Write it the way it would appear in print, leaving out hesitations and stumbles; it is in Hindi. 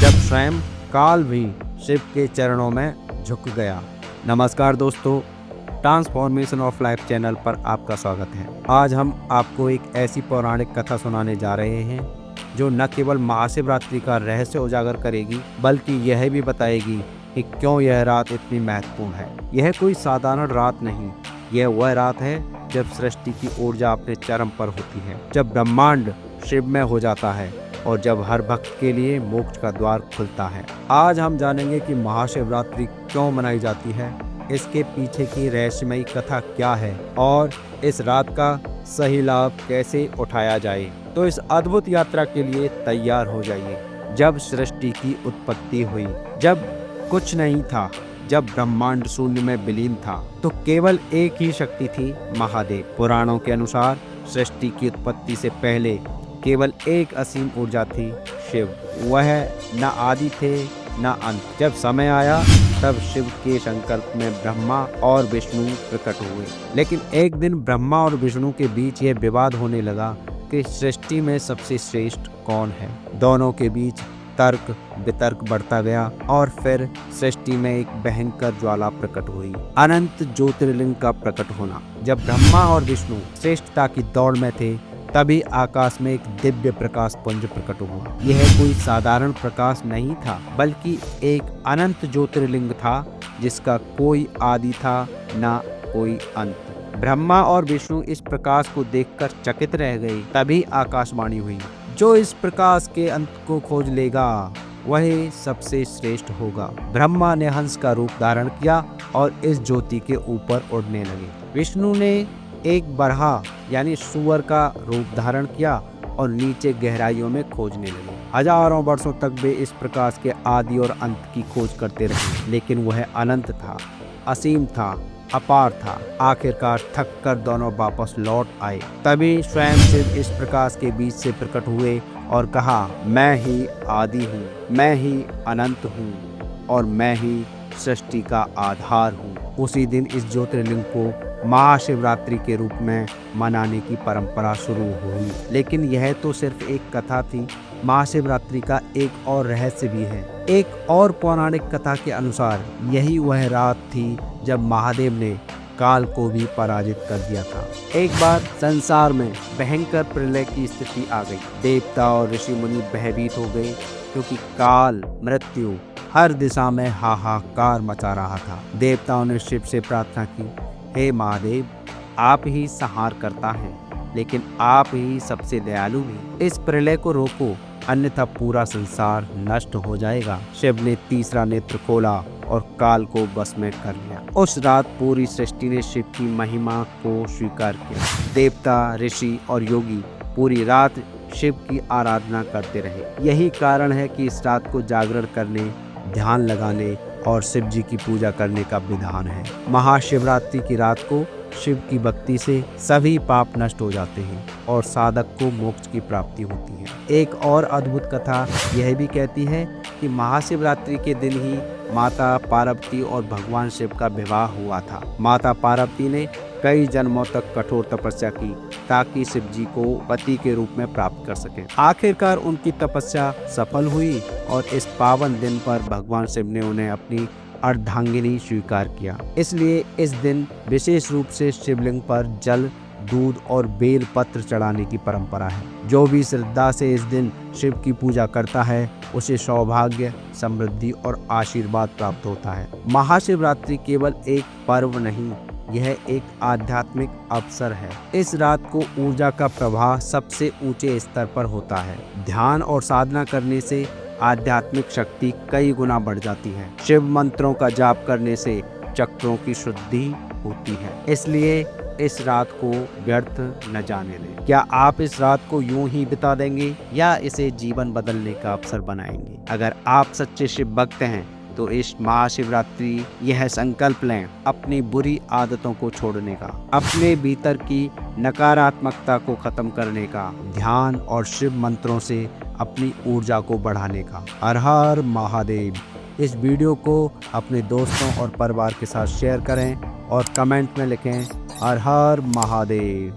जब स्वयं काल भी शिव के चरणों में झुक गया। नमस्कार दोस्तों, ट्रांसफॉर्मेशन ऑफ लाइफ चैनल पर आपका स्वागत है। आज हम आपको एक ऐसी पौराणिक कथा सुनाने जा रहे हैं जो न केवल महाशिवरात्रि का रहस्य उजागर करेगी, बल्कि यह भी बताएगी कि क्यों यह रात इतनी महत्वपूर्ण है। यह कोई साधारण रात नहीं, यह वह रात है जब सृष्टि की ऊर्जा अपने चरम पर होती है, जब ब्रह्मांड शिवमय हो जाता है और जब हर भक्त के लिए मोक्ष का द्वार खुलता है। आज हम जानेंगे कि महाशिवरात्रि क्यों मनाई जाती है, इसके पीछे की रहस्यमयी कथा क्या है और इस रात का सही लाभ कैसे उठाया जाए। तो इस अद्भुत यात्रा के लिए तैयार हो जाइए। जब सृष्टि की उत्पत्ति हुई, जब कुछ नहीं था, जब ब्रह्मांड शून्य में विलीन था, तो केवल एक ही शक्ति थी, महादेव। पुराणों के अनुसार सृष्टि की उत्पत्ति से पहले केवल एक असीम ऊर्जा थी, शिव। वह न आदि थे न अंत। जब समय आया तब शिव के संकल्प में ब्रह्मा और विष्णु प्रकट हुए। लेकिन एक दिन ब्रह्मा और विष्णु के बीच यह विवाद होने लगा कि सृष्टि में सबसे श्रेष्ठ कौन है। दोनों के बीच तर्क वितर्क बढ़ता गया और फिर सृष्टि में एक भयंकर ज्वाला प्रकट हुई, अनंत ज्योतिर्लिंग का प्रकट होना। जब ब्रह्मा और विष्णु श्रेष्ठता की दौड़ में थे, तभी आकाश में एक दिव्य प्रकाश पुंज प्रकट हुआ। यह कोई साधारण प्रकाश नहीं था, बल्कि एक अनंत ज्योतिर्लिंग था जिसका कोई आदि था न कोई अंत। ब्रह्मा और विष्णु इस प्रकाश को देखकर चकित रह गए। तभी आकाशवाणी हुई, जो इस प्रकाश के अंत को खोज लेगा वही सबसे श्रेष्ठ होगा। ब्रह्मा ने हंस का रूप धारण किया और इस ज्योति के ऊपर उड़ने लगे। विष्णु ने एक बरहा यानी सुअर का रूप धारण किया और नीचे गहराइयों में खोजने लगे। हजारों वर्षों तक वे इस प्रकाश के आदि और अंत की खोज करते रहे, लेकिन वह अनंत था, असीम था, अपार था। आखिरकार थक कर दोनों वापस लौट आए। तभी स्वयं शिव इस प्रकाश के बीच से प्रकट हुए और कहा, मैं ही आदि हूँ, मैं ही अनंत हूँ और मैं ही सृष्टि का आधार हूँ। उसी दिन इस ज्योतिर्लिंग को महाशिवरात्रि के रूप में मनाने की परंपरा शुरू हुई। लेकिन यह तो सिर्फ एक कथा थी, महाशिवरात्रि का एक और रहस्य भी है। एक और पौराणिक कथा के अनुसार यही वह रात थी जब महादेव ने काल को भी पराजित कर दिया था। एक बार संसार में भयंकर प्रलय की स्थिति आ गई। देवता और ऋषि मुनि भयभीत हो गए, क्योंकि काल मृत्यु हर दिशा में हाहाकार मचा रहा था। देवताओं ने शिव से प्रार्थना की, हे महादेव, आप ही संहार करता है, लेकिन आप ही सबसे दयालु भी। इस प्रलय को रोको, अन्यथा पूरा संसार नष्ट हो जाएगा। शिव ने तीसरा नेत्र खोला और काल को बस में कर लिया। उस रात पूरी सृष्टि ने शिव की महिमा को स्वीकार किया। देवता, ऋषि और योगी पूरी रात शिव की आराधना करते रहे। यही कारण है कि इस रात को जागरण करने, ध्यान लगाने और शिव जी की पूजा करने का विधान है। महाशिवरात्रि की रात को शिव की भक्ति से सभी पाप नष्ट हो जाते हैं और साधक को मोक्ष की प्राप्ति होती है। एक और अद्भुत कथा यह भी कहती है कि महाशिवरात्रि के दिन ही माता पार्वती और भगवान शिव का विवाह हुआ था। माता पार्वती ने कई जन्मों तक कठोर तपस्या की ताकि शिव जी को पति के रूप में प्राप्त कर सके। आखिरकार उनकी तपस्या सफल हुई और इस पावन दिन पर भगवान शिव ने उन्हें अपनी अर्धांगिनी स्वीकार किया। इसलिए इस दिन विशेष रूप से शिवलिंग पर जल, दूध और बेल पत्र चढ़ाने की परंपरा है। जो भी श्रद्धा से इस दिन शिव की पूजा करता है, उसे सौभाग्य, समृद्धि और आशीर्वाद प्राप्त होता है। महाशिवरात्रि केवल एक पर्व नहीं, यह एक आध्यात्मिक अवसर है। इस रात को ऊर्जा का प्रवाह सबसे ऊंचे स्तर पर होता है। ध्यान और साधना करने से आध्यात्मिक शक्ति कई गुना बढ़ जाती है। शिव मंत्रों का जाप करने से चक्रों की शुद्धि होती है। इसलिए इस रात को व्यर्थ न जाने दें। क्या आप इस रात को यूं ही बिता देंगे या इसे जीवन बदलने का अवसर बनाएंगे? अगर आप सच्चे शिव भक्त हैं तो इस महाशिवरात्रि यह संकल्प लें, अपनी बुरी आदतों को छोड़ने का, अपने भीतर की नकारात्मकता को खत्म करने का, ध्यान और शिव मंत्रों से अपनी ऊर्जा को बढ़ाने का। हर हर महादेव। इस वीडियो को अपने दोस्तों और परिवार के साथ शेयर करें और कमेंट में लिखें, हर हर महादेव।